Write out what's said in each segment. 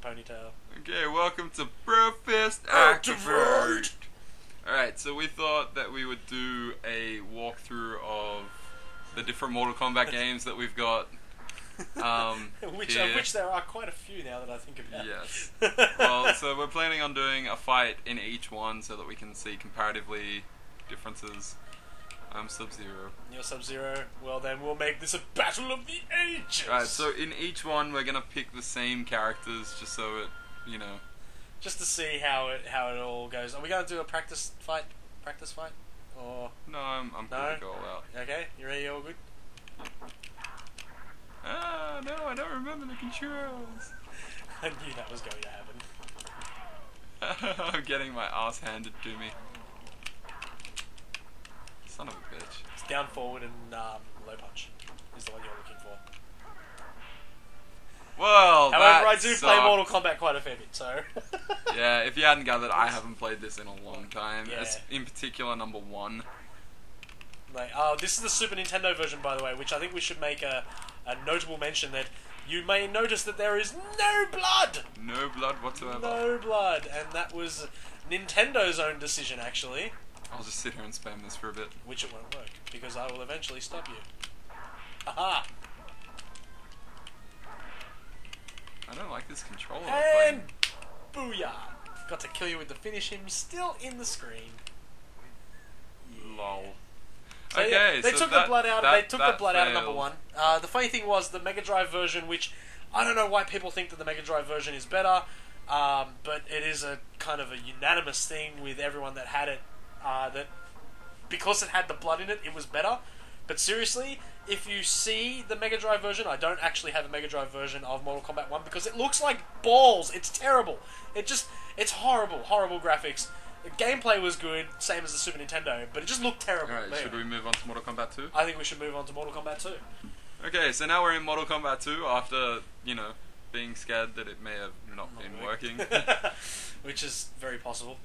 ponytail. Okay, welcome to Brofist Activate! Alright, so we thought that we would do a walkthrough of the different Mortal Kombat games that we've got. Which there are quite a few now that I think about. Yes. Well, so we're planning on doing a fight in each one so that we can see comparatively differences. I'm Sub-Zero. You're Sub-Zero. Well then, we'll make this a battle of the ages! Alright, so in each one we're gonna pick the same characters just so it, you know... Just to see how it all goes. Are we gonna do a practice fight? Or... No, I'm good to go all out. Okay, you ready? All good? Ah, no, I don't remember the controls. I knew that was going to happen. I'm getting my ass handed to me. Son of a bitch. It's down, forward, and low punch is the one you're looking for. Well, however, I do play Mortal Kombat quite a fair bit, so... Yeah, if you hadn't gathered, I haven't played this in a long time. Yeah. In particular, number 1. Like, this is the Super Nintendo version, by the way, which I think we should make a notable mention that you may notice that there is no blood! No blood whatsoever. No blood, and that was Nintendo's own decision, actually. I'll just sit here and spam this for a bit. Which it won't work, because I will eventually stop you. Aha! I don't like this controller. And booyah! Got to kill you with the finish him, still in the screen. Yeah. Lol. So, okay, yeah, they so took the blood out. They took the blood out of number 1. The funny thing was the Mega Drive version, which I don't know why people think that the Mega Drive version is better, but it is a kind of a unanimous thing with everyone that had it. That because it had the blood in it, it was better. But seriously, if you see the Mega Drive version, I don't actually have a Mega Drive version of Mortal Kombat 1 because it looks like balls. It's terrible. It's horrible graphics. The gameplay was good, same as the Super Nintendo, but it just looked terrible. Alright, should we move on to Mortal Kombat 2? I think we should move on to Mortal Kombat 2. Okay, so now we're in Mortal Kombat 2 after, you know, being scared that it may have not been working. Which is very possible.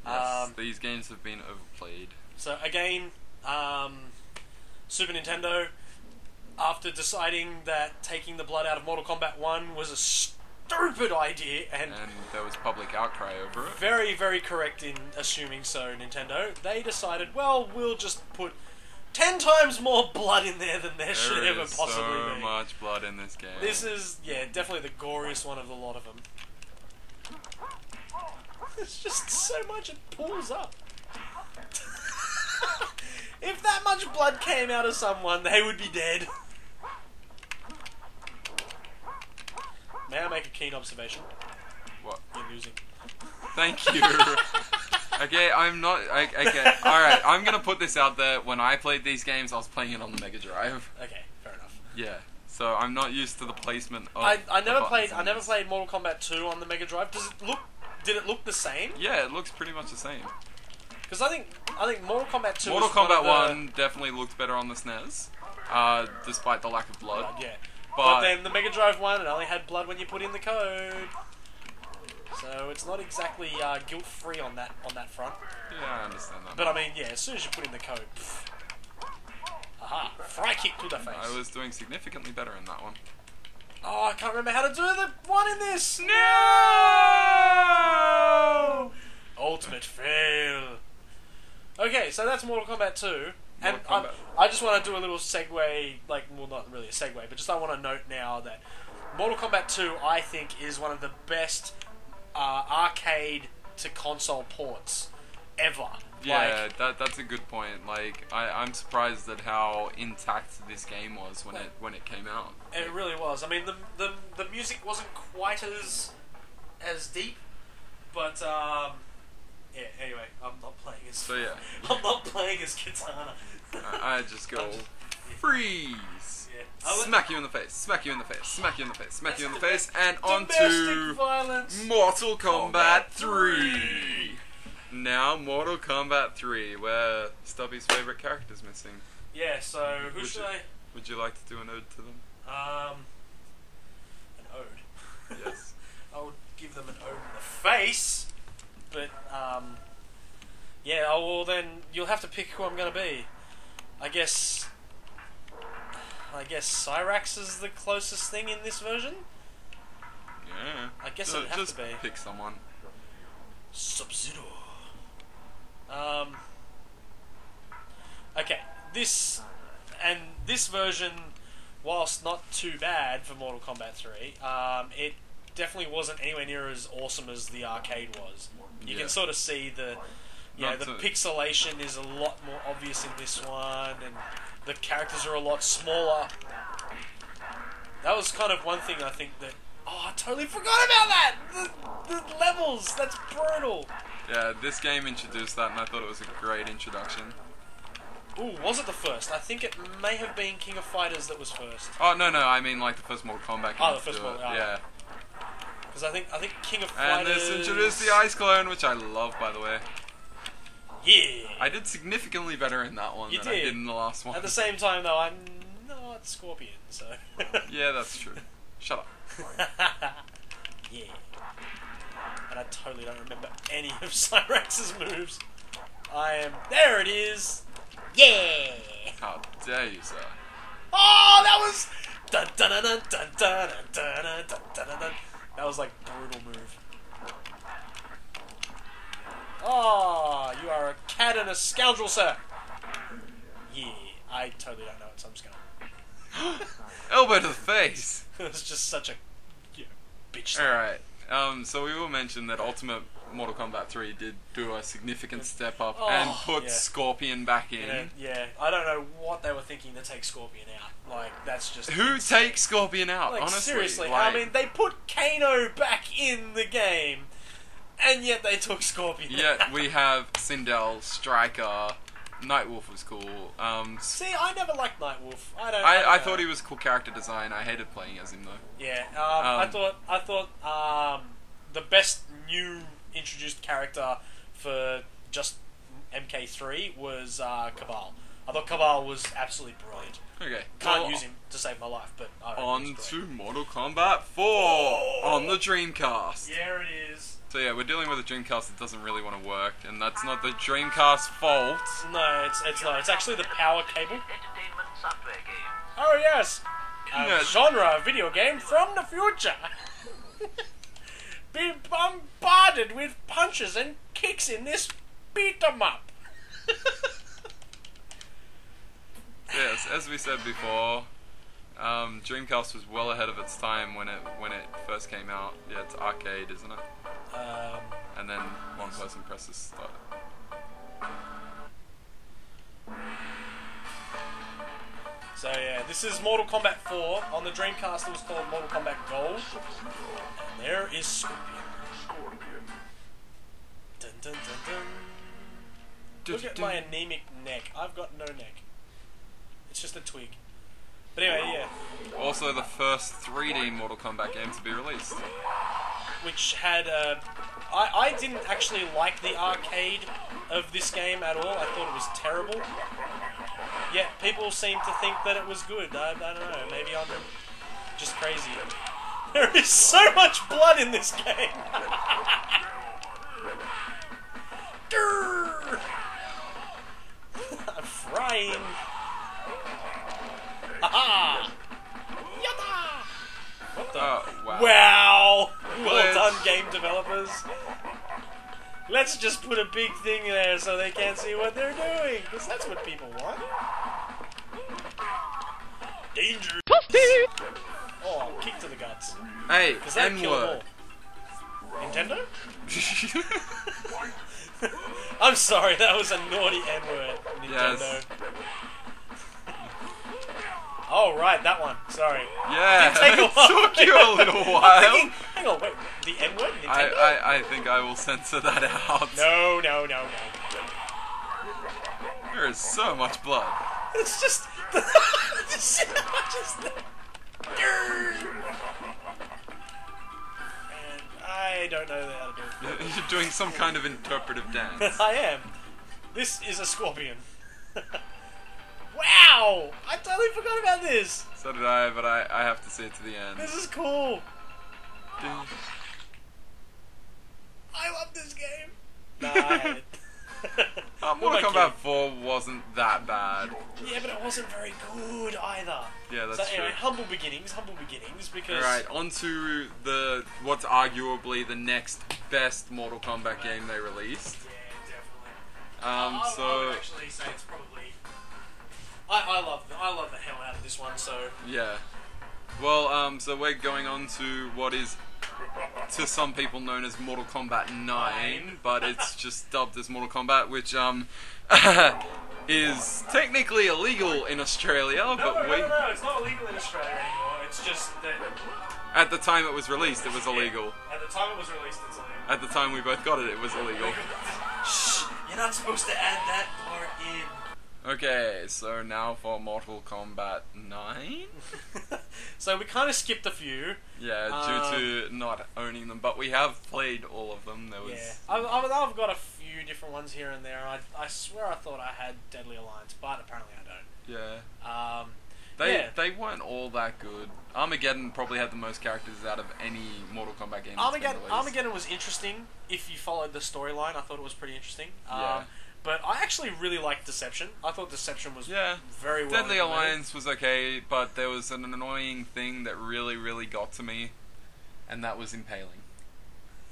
Yes, these games have been overplayed. So again, Super Nintendo, after deciding that taking the blood out of Mortal Kombat 1 was a stupid idea, and there was public outcry over it. Very, very correct in assuming so, Nintendo. They decided, well, we'll just put 10 times more blood in there than there should ever possibly be. There is so much blood in this game. This is, yeah, definitely the goriest one of the lot of them. It's just so much it pulls up. If that much blood came out of someone, they would be dead. May I make a keen observation? What? You're losing. Thank you. Okay, I'm not... Okay, alright, I'm gonna put this out there. When I played these games, I was playing it on the Mega Drive. Okay, fair enough. Yeah, so I'm not used to the placement of... I never played Mortal Kombat 2 on the Mega Drive. Did it look the same? Yeah, it looks pretty much the same. Because I think Mortal Kombat 2 Mortal Kombat 1 definitely looked better on the SNES, despite the lack of blood. Yeah. But then the Mega Drive 1, it only had blood when you put in the code. So it's not exactly guilt-free on that front. Yeah, I understand that. But I mean, yeah, as soon as you put in the code... Pff. Aha! Fry kick to the face. I was doing significantly better in that one. Oh, I can't remember how to do the one in this! No! Ultimate fail. Okay, so that's Mortal Kombat 2. And Kombat. I just want to do a little segue, well, not really a segue, but just I want to note now that Mortal Kombat 2, I think, is one of the best arcade to console ports ever. Yeah, that's a good point. Like, I'm surprised at how intact this game was when it came out. It really was. I mean, the music wasn't quite as deep, but yeah. Anyway, I'm not playing as. So yeah, I'm not playing as Katana. I just go freeze. Yeah. Smack you in the face. Smack you in the face. Smack you in the face. Smack you in the face, and on to Domestic violence. Mortal Kombat 3. Now, Mortal Kombat 3, where Stubby's favourite character's missing. Yeah, so who should I... Would you like to do an ode to them? An ode? Yes. I would give them an ode in the face, but, yeah, well then, you'll have to pick who I'm gonna be. I guess Cyrax is the closest thing in this version? Yeah. I guess it'd have just to be. pick someone. Sub-Zero. Okay, this version, whilst not too bad for Mortal Kombat 3, it definitely wasn't anywhere near as awesome as the arcade was. You can sort of see the pixelation is a lot more obvious in this one, and the characters are a lot smaller. That was kind of one thing I think that... Oh, I totally forgot about that! The levels, that's brutal! Yeah, this game introduced that, and I thought it was a great introduction. Ooh, was it the first? I think it may have been King of Fighters that was first. Oh, no, I mean like the first Mortal Kombat game. Oh, the first Mortal Kombat. Yeah. Because I think King of And Fighters... this introduced the Ice Clone, which I love, by the way. Yeah! I did significantly better in that one than I did in the last one. At the same time, though, I'm not Scorpion, so... Yeah, that's true. Shut up. Yeah. And I totally don't remember any of Cyrax's moves. There it is! Yeah! How dare you, sir? Oh, that was... Dun dun dun dun dun dun dun dun dun dun. That was like brutal move. Oh, you are a cad and a scoundrel, sir. Yeah, I totally don't know it, so I'm just gonna... Elbow to the face! It was just such a bitch thing. Alright, so we will mention that Ultimate Mortal Kombat 3 did do a significant step up and put Scorpion back in. Yeah, I don't know what they were thinking to take Scorpion out. Like, that's just... Who takes Scorpion out, like, honestly? Seriously, like... I mean, they put Kano back in the game, and yet they took Scorpion Yet out. we have Sindel, Striker, Nightwolf was cool. See, I never liked Nightwolf. I thought he was a cool character design. I hated playing as him though. Yeah, I thought the best new introduced character for just MK3 was Cabal. I thought Cabal was absolutely brilliant. Okay. Can't use him to save my life, but on to Mortal Kombat 4 on the Dreamcast. There it is. So yeah, we're dealing with a Dreamcast that doesn't really want to work, and that's not the Dreamcast's fault. No, it's not. It's actually the power cable. Oh yes, genre video game from the future. Be bombarded with punches and kicks in this beat 'em up. Yes, as we said before, Dreamcast was well ahead of its time when it first came out. Yeah, it's arcade, isn't it? And then one person presses start. So yeah, this is Mortal Kombat 4. On the Dreamcast it was called Mortal Kombat Gold. And there is Scorpion. Dun dun dun dun. Look at my anemic neck. I've got no neck. It's just a twig. But anyway, yeah. Also the first 3D Mortal Kombat game to be released. Which had I didn't actually like the arcade of this game at all. I thought it was terrible. Yet people seem to think that it was good. I don't know. Maybe I'm just crazy. There is so much blood in this game. I'm frying. Haha! Yatta! What the? Wow. Wow! Well done, game developers. Let's just put a big thing there so they can't see what they're doing, because that's what people want. Danger! Oh, kick to the guts. Hey, Because that killed them all. Nintendo? I'm sorry, that was a naughty N-word, Nintendo. Yes. Oh, right, that one. Sorry. Yeah, It did take a while. took you a little while. Hang on, wait, the N-word? Nintendo? I think I will censor that out. No. There is so much blood. It's just... just how much is that? And I don't know how to do it. You're doing some kind of interpretive dance. I am. This is a scorpion. Wow! I totally forgot about this. So did I, but I have to see it to the end. This is cool. I love this game. Nah, I hate it. Mortal Kombat 4 wasn't that bad. Yeah, but it wasn't very good either. Yeah, that's true. Anyway, humble beginnings, because... Alright, on to what's arguably the next best Mortal Kombat game they released. Yeah, definitely. I would actually say it's probably... I love the hell out of this one, so... Yeah. Well, so we're going on to what is, to some people, known as Mortal Kombat 9, but it's just dubbed as Mortal Kombat, which, is technically illegal in Australia, but no, it's not illegal in Australia anymore, it's just that... At the time it was released, it was illegal. Yeah, at the time it was released, it's illegal. At the time we both got it, it was illegal. Shh! You're not supposed to add that part in. Okay, so now for Mortal Kombat 9? So we kind of skipped a few. Yeah, due to not owning them, but we have played all of them. There was... Yeah, I've got a few different ones here and there. I swear I thought I had Deadly Alliance, but apparently I don't. Yeah. They weren't all that good. Armageddon probably had the most characters out of any Mortal Kombat game. Armageddon was interesting if you followed the storyline. I thought it was pretty interesting. Yeah. But I actually really liked Deception. I thought Deception was very well Deadly Alliance was okay, but there was an annoying thing that really, really got to me, and that was impaling.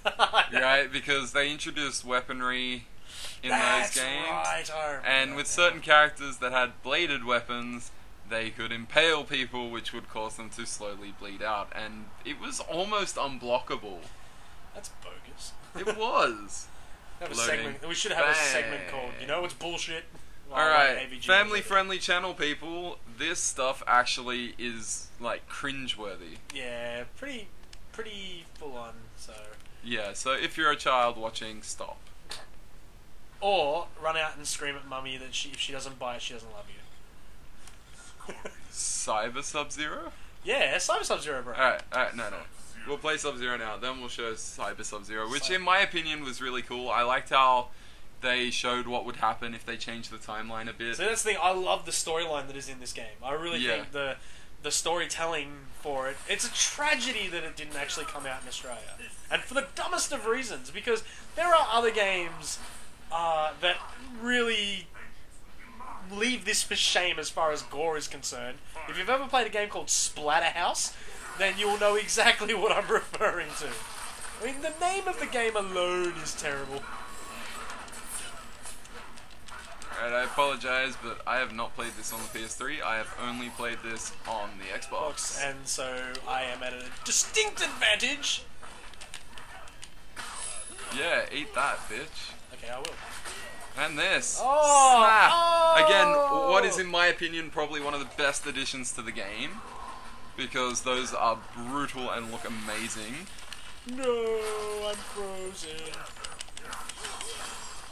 Right? Because they introduced weaponry in those games, right. and with certain characters that had bladed weapons, they could impale people, which would cause them to slowly bleed out, and it was almost unblockable. That's bogus. It was. We should have a segment called, you know, it's bullshit. Alright, family-friendly channel people, this stuff actually is, like, cringeworthy. Yeah, pretty full-on, so... Yeah, so if you're a child watching, stop. Or run out and scream at mummy that if she doesn't buy it, she doesn't love you. Cyber Sub-Zero? Yeah, Cyber Sub-Zero, bro. Alright, no. We'll play Sub-Zero now, then we'll show Cyber Sub-Zero, which in my opinion was really cool. I liked how they showed what would happen if they changed the timeline a bit. So that's the thing, I love the storyline that is in this game. I really think the storytelling for it, it's a tragedy that it didn't actually come out in Australia. And for the dumbest of reasons, because there are other games that really leave this for shame as far as gore is concerned. If you've ever played a game called Splatterhouse, then you'll know exactly what I'm referring to. I mean, the name of the game alone is terrible. Alright, I apologize, but I have not played this on the PS3. I have only played this on the Xbox. And so I am at a distinct advantage. Yeah, eat that, bitch. Okay, I will. And this. Oh! Snap! Oh! Again, what is in my opinion probably one of the best additions to the game. Because those are brutal and look amazing. No, I'm frozen.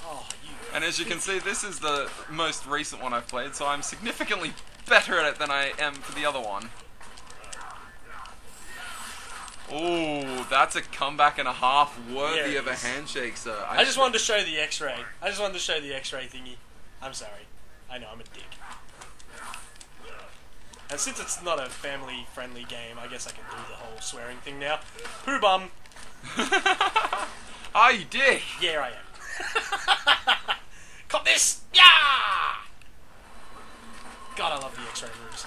Oh, and as you can see, this is the most recent one I've played, so I'm significantly better at it than I am for the other one. Oh, that's a comeback and a half worthy of a handshake, sir. I just wanted to show the X-ray. I just wanted to show the X-ray thingy. I'm sorry. I know, I'm a dick. And since it's not a family-friendly game, I guess I can do the whole swearing thing now. Poo bum. Oh, you dick. Yeah, I am. Cop this! Yeah! God, I love the X-ray moves.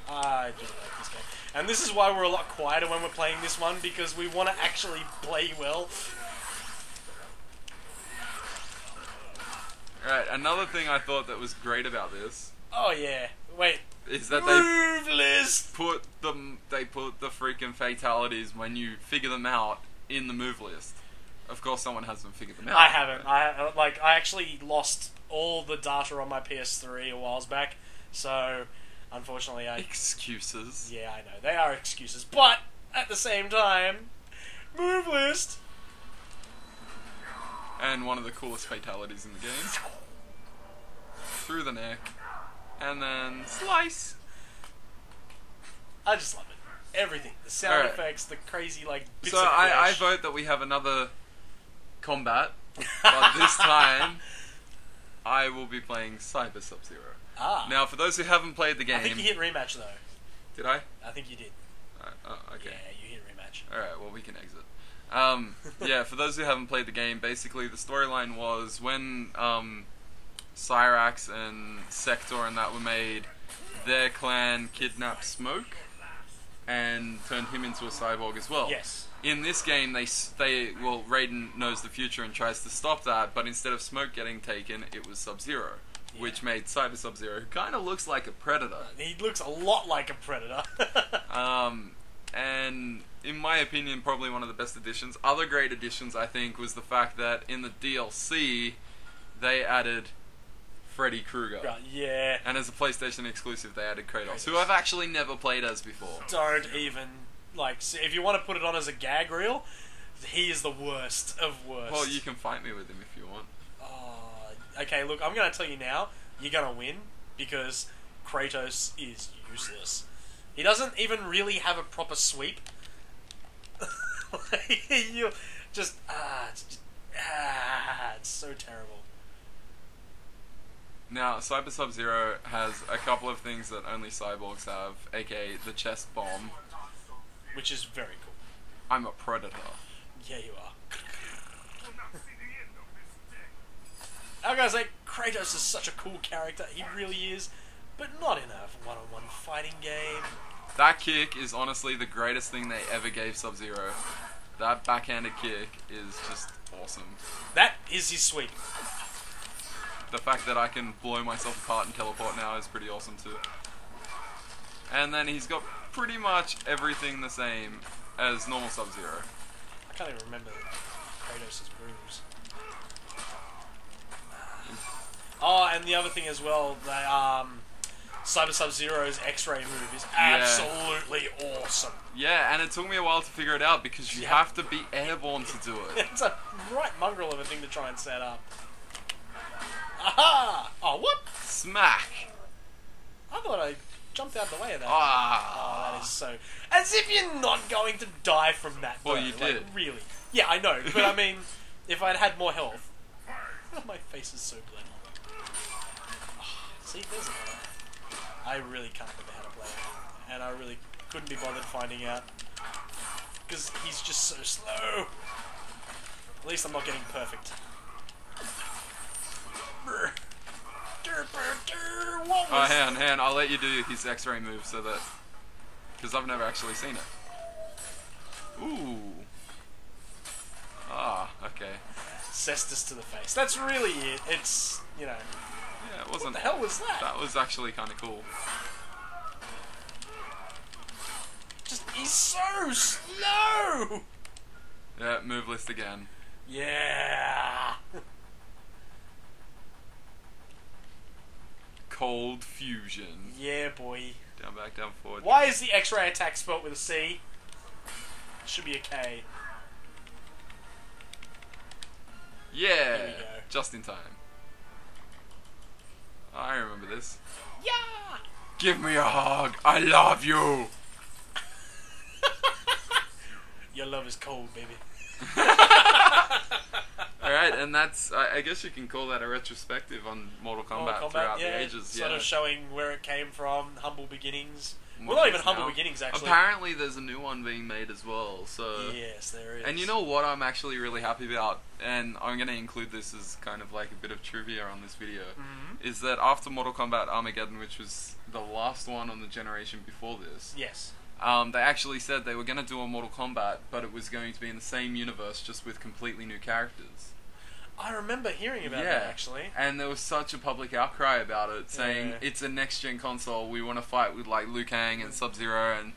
I do like this game. And this is why we're a lot quieter when we're playing this one, because we want to actually play well. Alright, another thing I thought that was great about this... Oh yeah, wait. Is that they put the freaking fatalities when you figure them out in the move list. Of course someone hasn't figured them out. I haven't. I actually lost all the data on my PS3 a while back, so unfortunately Excuses. Yeah, I know. They are excuses, but at the same time, move list. And one of the coolest fatalities in the game. Through the neck. And then slice. I just love it. Everything. The sound effects, the crazy bits of flesh. I vote that we have another combat. But this time I will be playing Cyber Sub-Zero. Now for those who haven't played the game... I think you hit rematch though. Did I? I think you did. Okay. Yeah, you hit rematch. Alright, well, we can exit. Yeah, for those who haven't played the game, basically the storyline was when Cyrax and Sector and that were made, their clan kidnapped Smoke and turned him into a cyborg as well. Yes. In this game, Raiden knows the future and tries to stop that, but instead of Smoke getting taken, it was Sub-Zero, which made Cyber Sub-Zero, who kind of looks like a Predator. He looks a lot like a Predator. And in my opinion, probably one of the best additions. Other great additions, I think, was the fact that in the DLC, they added Freddy Krueger. Right, yeah. And as a PlayStation exclusive, they added Kratos, who I've actually never played as before. Don't even, like, if you want to put it on as a gag reel, he is the worst of worst. Well, you can fight me with him if you want. Okay, look, I'm going to tell you now, you're going to win, because Kratos is useless. He doesn't even really have a proper sweep. You just, it's so terrible. Now, Cyber Sub-Zero has a couple of things that only cyborgs have, aka the chest bomb. Which is very cool. I'm a predator. Yeah, you are. I gotta say, Kratos is such a cool character, he really is, but not in a one-on-one fighting game. That kick is honestly the greatest thing they ever gave Sub-Zero. That backhanded kick is just awesome. That is his sweep. The fact that I can blow myself apart and teleport now is pretty awesome too. And then he's got pretty much everything the same as normal Sub-Zero. I can't even remember Kratos' moves. Oh, and the other thing as well, Cyber Sub-Zero's X-Ray move is absolutely awesome. Yeah, and it took me a while to figure it out because you have to be airborne to do it. It's a right mongrel of a thing to try and set up. Aha! Oh, what? Smack! I thought I jumped out the way of that. Ah! Oh, that is so... As if you're not going to die from that, well, though. you Like, did. really. Yeah, I know, but I mean, if I'd had more health... My face is so bloody. See, there's another. I really can't remember how to play it, and I really couldn't be bothered finding out because he's just so slow. At least I'm not getting perfect. What was hang on, I'll let you do his X-ray move so that... Because I've never actually seen it. Ooh. Ah, okay. Cestus to the face. That's really it. It's, you know... Yeah, it wasn't... What the hell was that? That was actually kind of cool. Just, he's so slow! Yeah, move list again. Yeah! Cold fusion. Yeah, boy. Down, back, down, forward. Why is the X-ray attack spelt with a C? It should be a K. Yeah! Here we go. Just in time. I remember this. Yeah! Give me a hug! I love you! Your love is cold, baby. Alright, and that's... I guess you can call that a retrospective on Mortal Kombat throughout the ages. Sort of showing where it came from, humble beginnings. What Well, not even is humble now. beginnings, actually. Apparently there's a new one being made as well, so... Yes, there is. And you know what I'm actually really happy about, and I'm going to include this as kind of like a bit of trivia on this video, is that after Mortal Kombat Armageddon, which was the last one on the generation before this, Yes. they actually said they were going to do a Mortal Kombat, but it was going to be in the same universe, just with completely new characters. I remember hearing about that, actually. And there was such a public outcry about it, saying it's a next-gen console, we want to fight with like Liu Kang and Sub-Zero and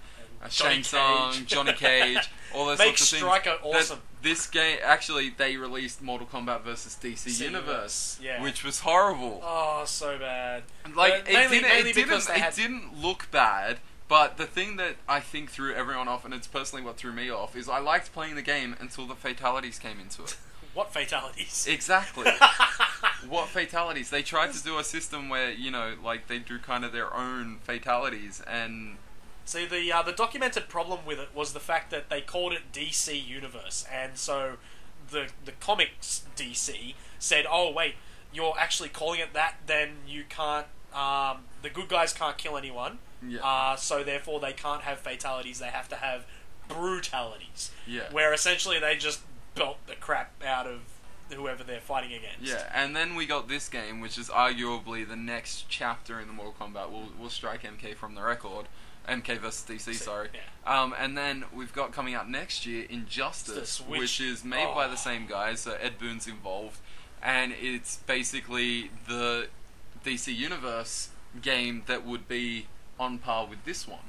Shang Tsung, Johnny Cage, all those Make sorts of things. Striker awesome. This game, actually, they released Mortal Kombat vs. DC Universe, yeah. which was horrible. Oh, so bad. Like, Mainly because they it didn't look bad, but the thing that I think threw everyone off, and it's personally what threw me off, is I liked playing the game until the fatalities came into it. What fatalities? Exactly. What fatalities? They tried to do a system where, you know, like, they do kind of their own fatalities, and... See, the documented problem with it was the fact that they called it DC Universe, and so the comics DC said, oh, wait, you're actually calling it that, then you can't... the good guys can't kill anyone, Yeah. so therefore they can't have fatalities, they have to have brutalities. Yeah. Where essentially they just belt the crap out of whoever they're fighting against. Yeah, and then we got this game, which is arguably the next chapter in the Mortal Kombat. We'll strike MK from the record. MK vs DC, sorry. Yeah. And then we've got coming out next year Injustice, which is made by the same guys, so Ed Boon's involved, and it's basically the DC Universe game that would be on par with this one.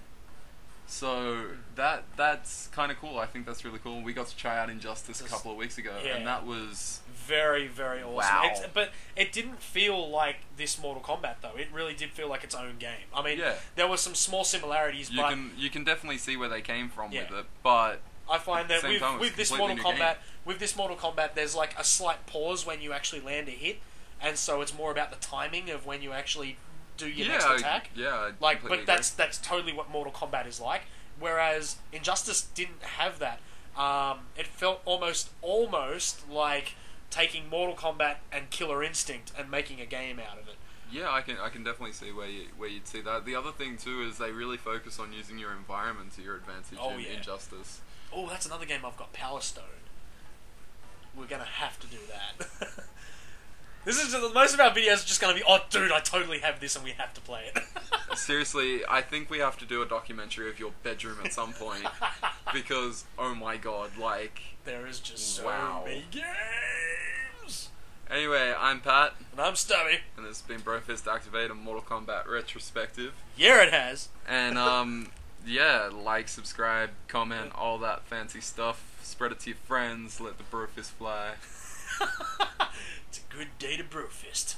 So that's kind of cool. I think that's really cool. We got to try out Injustice a couple of weeks ago, and that was very, very awesome. Wow. But it didn't feel like this Mortal Kombat, though. It really did feel like its own game. I mean, there were some small similarities, but you can definitely see where they came from with it. But I find that with this Mortal Kombat, there's like a slight pause when you actually land a hit, and so it's more about the timing of when you actually do your next attack. But that's totally what Mortal Kombat is like. Whereas Injustice didn't have that. It felt almost like taking Mortal Kombat and Killer Instinct and making a game out of it. Yeah, I can definitely see where you'd see that. The other thing too is they really focus on using your environment to your advantage in Injustice. Oh, that's another game I've got, Power Stone. We're gonna have to do that. Most of our videos are just going to be, oh dude, I totally have this and we have to play it. Seriously, I think we have to do a documentary of your bedroom at some point. Because, oh my god, like... There is just so many games! Anyway, I'm Pat. And I'm Stubby. And this has been Brofist Activate, a Mortal Kombat Retrospective. Yeah, it has. And, yeah, like, subscribe, comment, all that fancy stuff. Spread it to your friends, let the Brofist fly. It's a good day to Brofist.